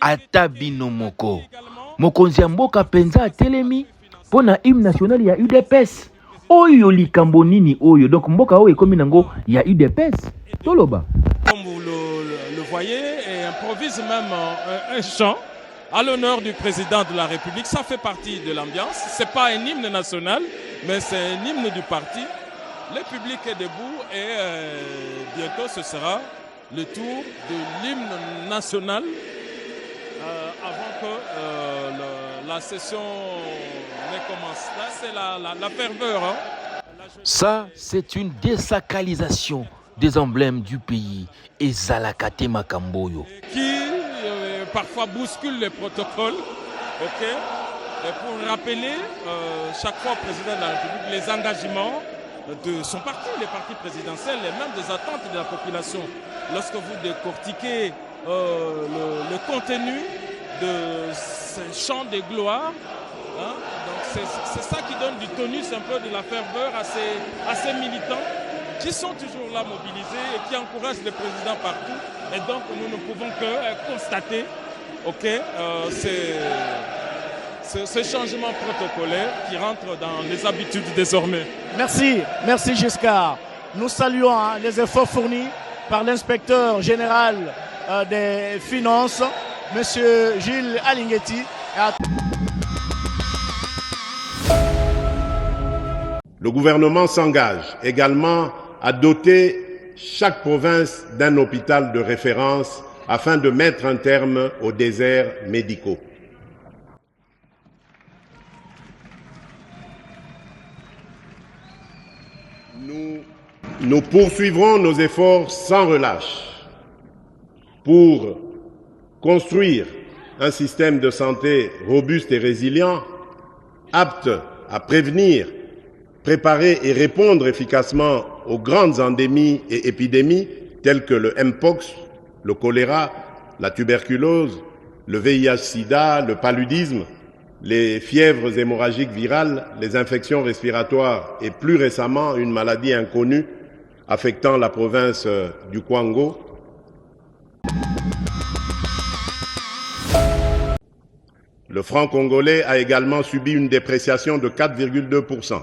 ata bino moko mokonzi ya mboka penza atelemi pona hymne national ya UDPS oyo likambo nini oyo donc mboka oyo ekomi nango ya UDPS toloba. Comme vous le voyez, et improvise même un chant à l'honneur du président de la République. Ça fait partie de l'ambiance. C'est pas un hymne national, mais c'est un hymne du parti. Le public est debout et bientôt ce sera le tour de l'hymne national avant que la session ne commence. Là, c'est la ferveur. Hein. Ça, c'est une désacralisation des emblèmes du pays et Zalakate Makamboyo. Qui parfois bouscule les protocoles, ok? Et pour rappeler chaque fois au président de la République les engagements de son parti, les partis présidentiels et même des attentes de la population. Lorsque vous décortiquez le contenu de ces chants de gloire, hein, donc c'est ça qui donne du tonus un peu de la ferveur à ces militants qui sont toujours là mobilisés et qui encouragent le président partout. Et donc nous ne pouvons que constater ce changement protocolaire qui rentre dans les habitudes désormais. Merci Giscard. Nous saluons les efforts fournis par l'inspecteur général des finances, M. Gilles Alinghetti. Le gouvernement s'engage également à doter chaque province d'un hôpital de référence afin de mettre un terme aux déserts médicaux. Nous poursuivrons nos efforts sans relâche pour construire un système de santé robuste et résilient, apte à prévenir, préparer et répondre efficacement aux grandes endémies et épidémies telles que le Mpox, le choléra, la tuberculose, le VIH-Sida, le paludisme, les fièvres hémorragiques virales, les infections respiratoires et plus récemment une maladie inconnue affectant la province du Kwango. Le franc congolais a également subi une dépréciation de 4,2%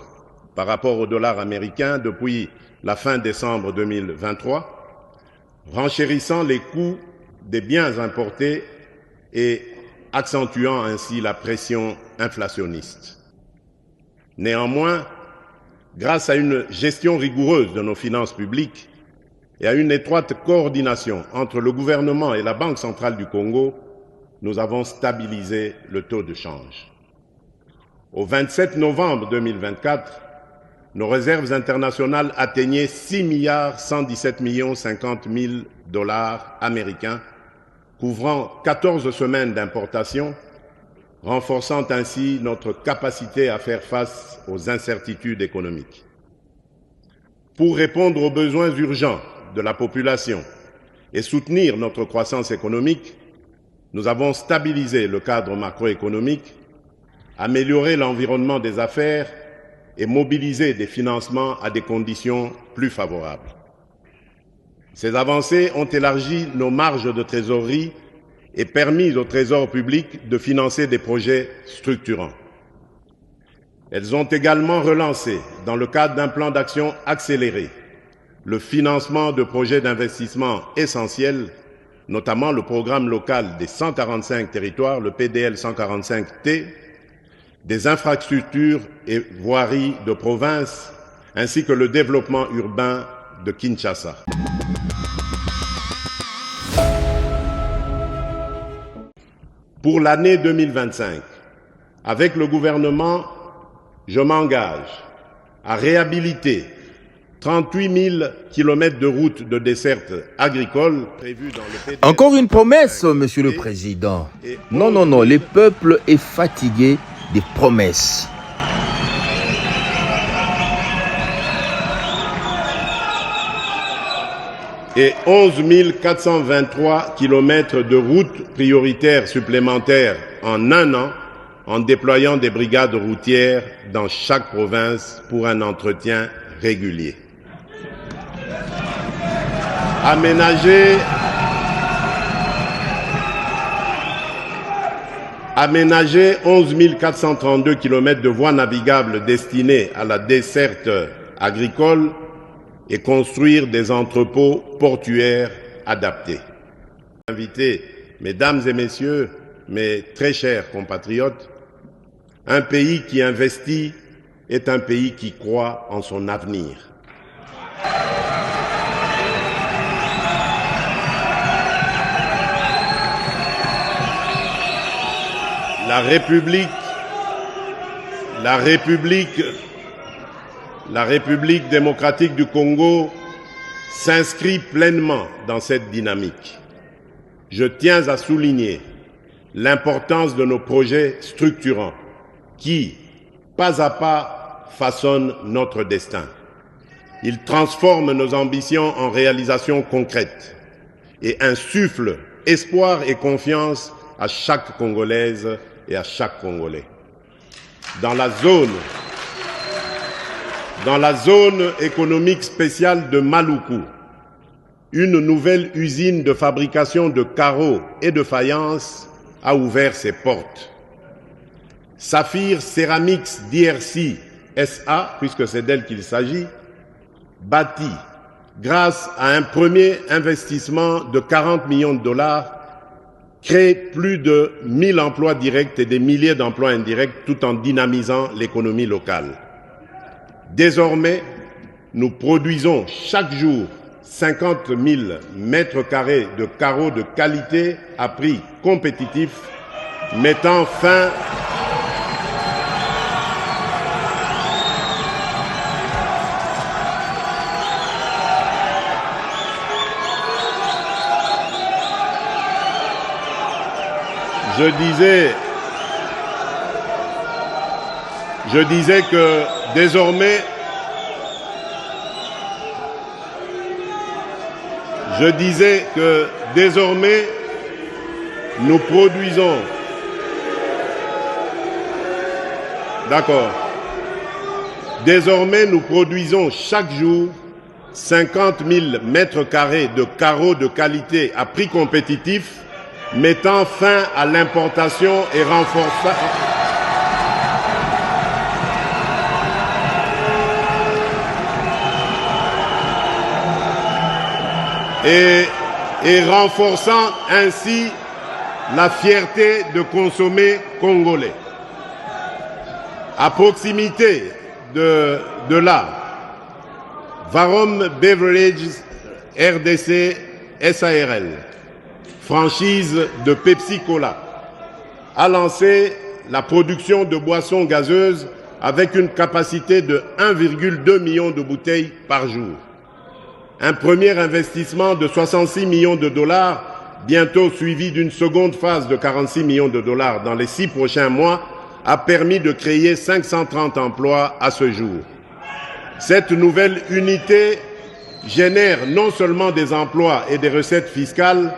par rapport au dollar américain depuis la fin décembre 2023, renchérissant les coûts des biens importés et accentuant ainsi la pression inflationniste. Néanmoins, grâce à une gestion rigoureuse de nos finances publiques et à une étroite coordination entre le gouvernement et la Banque centrale du Congo, nous avons stabilisé le taux de change. Au 27 novembre 2024, nos réserves internationales atteignaient 6,117 milliards dollars américains, couvrant 14 semaines d'importation, renforçant ainsi notre capacité à faire face aux incertitudes économiques. Pour répondre aux besoins urgents de la population et soutenir notre croissance économique, nous avons stabilisé le cadre macroéconomique, amélioré l'environnement des affaires et mobilisé des financements à des conditions plus favorables. Ces avancées ont élargi nos marges de trésorerie et permis au Trésor public de financer des projets structurants. Elles ont également relancé, dans le cadre d'un plan d'action accéléré, le financement de projets d'investissement essentiels, notamment le programme local des 145 territoires, le PDL 145T, des infrastructures et voiries de province, ainsi que le développement urbain de Kinshasa. Pour l'année 2025, avec le gouvernement, je m'engage à réhabiliter 38 000 km de routes de desserte agricole prévues dans le PDL. Encore une promesse, Monsieur le Président. Non, le peuple est fatigué des promesses. Et 11 423 km de routes prioritaires supplémentaires en un an, en déployant des brigades routières dans chaque province pour un entretien régulier. aménager 11 432 km de voies navigables destinées à la desserte agricole et construire des entrepôts portuaires adaptés. Invité, mesdames et messieurs, mes très chers compatriotes, un pays qui investit est un pays qui croit en son avenir. La République démocratique du Congo s'inscrit pleinement dans cette dynamique. Je tiens à souligner l'importance de nos projets structurants qui, pas à pas, façonnent notre destin. Ils transforment nos ambitions en réalisations concrètes et insufflent espoir et confiance à chaque Congolaise et à chaque Congolais. Dans la zone économique spéciale de Maluku, une nouvelle usine de fabrication de carreaux et de faïence a ouvert ses portes. Saphir Ceramics DRC SA, puisque c'est d'elle qu'il s'agit, bâtit, grâce à un premier investissement de 40 millions de dollars, crée plus de 1000 emplois directs et des milliers d'emplois indirects tout en dynamisant l'économie locale. Désormais, nous produisons chaque jour 50 000 mètres carrés de carreaux de qualité à prix compétitif, mettant fin Je disais que désormais, nous produisons. D'accord. Désormais, nous produisons chaque jour 50 000 mètres carrés de carreaux de qualité à prix compétitif, mettant fin à l'importation et renforçant et renforçant ainsi la fierté de consommer congolais. À proximité de là, Varom Beverages RDC SARL, franchise de Pepsi Cola, a lancé la production de boissons gazeuses avec une capacité de 1,2 million de bouteilles par jour. Un premier investissement de 66 millions de dollars, bientôt suivi d'une seconde phase de 46 millions de dollars dans les 6 prochains mois, a permis de créer 530 emplois à ce jour. Cette nouvelle unité génère non seulement des emplois et des recettes fiscales,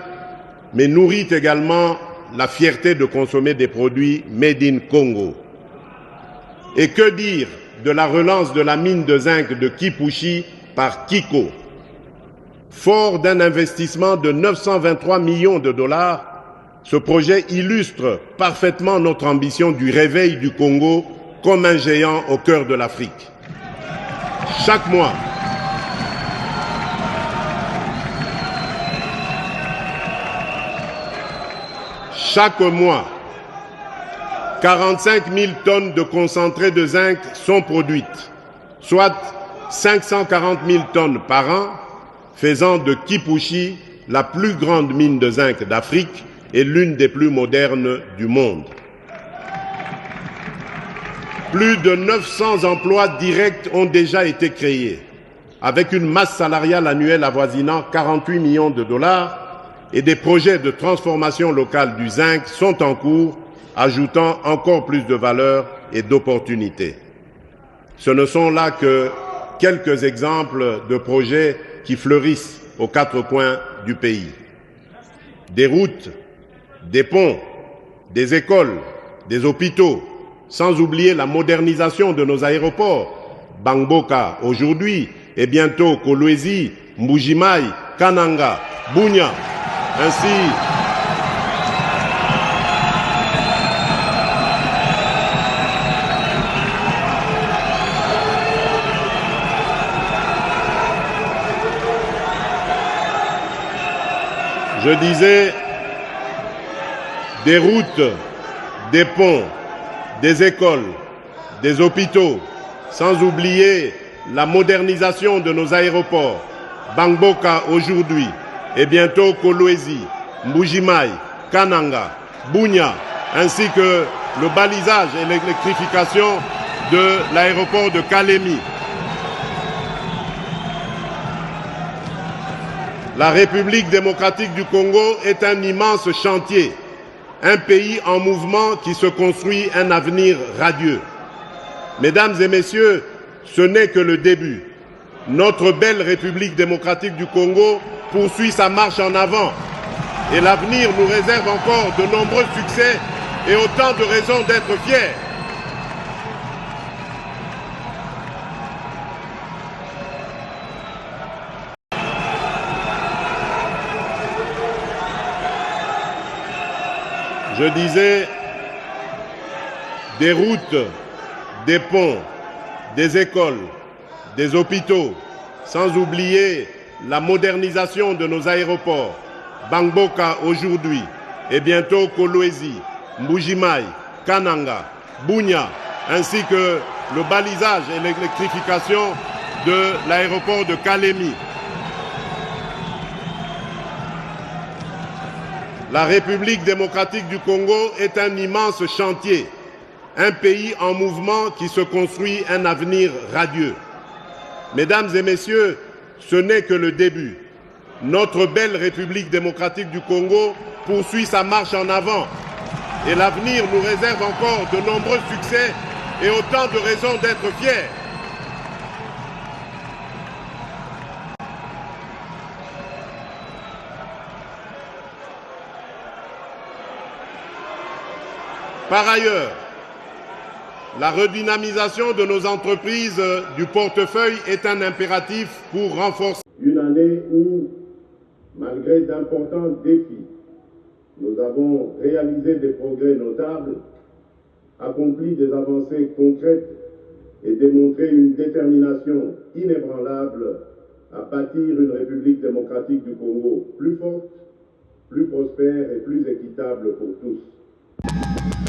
mais nourrit également la fierté de consommer des produits made in Congo. Et que dire de la relance de la mine de zinc de Kipushi par Kiko? Fort d'un investissement de 923 millions de dollars, ce projet illustre parfaitement notre ambition du réveil du Congo comme un géant au cœur de l'Afrique. Chaque mois, Chaque mois, 45 000 tonnes de concentré de zinc sont produites, soit 540 000 tonnes par an, faisant de Kipushi la plus grande mine de zinc d'Afrique et l'une des plus modernes du monde. Plus de 900 emplois directs ont déjà été créés, avec une masse salariale annuelle avoisinant 48 millions de dollars, et des projets de transformation locale du zinc sont en cours, ajoutant encore plus de valeur et d'opportunités. Ce ne sont là que quelques exemples de projets qui fleurissent aux 4 coins du pays. Des routes, des ponts, des écoles, des hôpitaux, sans oublier la modernisation de nos aéroports, Bangboka aujourd'hui et bientôt Kolwezi, Mbujimai, Kananga, Bunia. Je disais, des routes, des ponts, des écoles, des hôpitaux, sans oublier la modernisation de nos aéroports, Bangboka aujourd'hui et bientôt Kolwezi, Mbujimai, Kananga, Bunia, ainsi que le balisage et l'électrification de l'aéroport de Kalemi. La République démocratique du Congo est un immense chantier, un pays en mouvement qui se construit un avenir radieux. Mesdames et messieurs, ce n'est que le début. Notre belle République démocratique du Congo poursuit sa marche en avant et l'avenir nous réserve encore de nombreux succès et autant de raisons d'être fiers. Je disais, des routes, des ponts, des écoles, des hôpitaux, sans oublier la modernisation de nos aéroports, Bangboka aujourd'hui et bientôt Kolwezi, Mbujimai, Kananga, Bunia, ainsi que le balisage et l'électrification de l'aéroport de Kalemi. La République démocratique du Congo est un immense chantier, un pays en mouvement qui se construit un avenir radieux. Mesdames et messieurs, ce n'est que le début. Notre belle République démocratique du Congo poursuit sa marche en avant et l'avenir nous réserve encore de nombreux succès et autant de raisons d'être fiers. Par ailleurs, la redynamisation de nos entreprises du portefeuille est un impératif pour renforcer. Une année où, malgré d'importants défis, nous avons réalisé des progrès notables, accompli des avancées concrètes et démontré une détermination inébranlable à bâtir une République démocratique du Congo plus forte, plus prospère et plus équitable pour tous.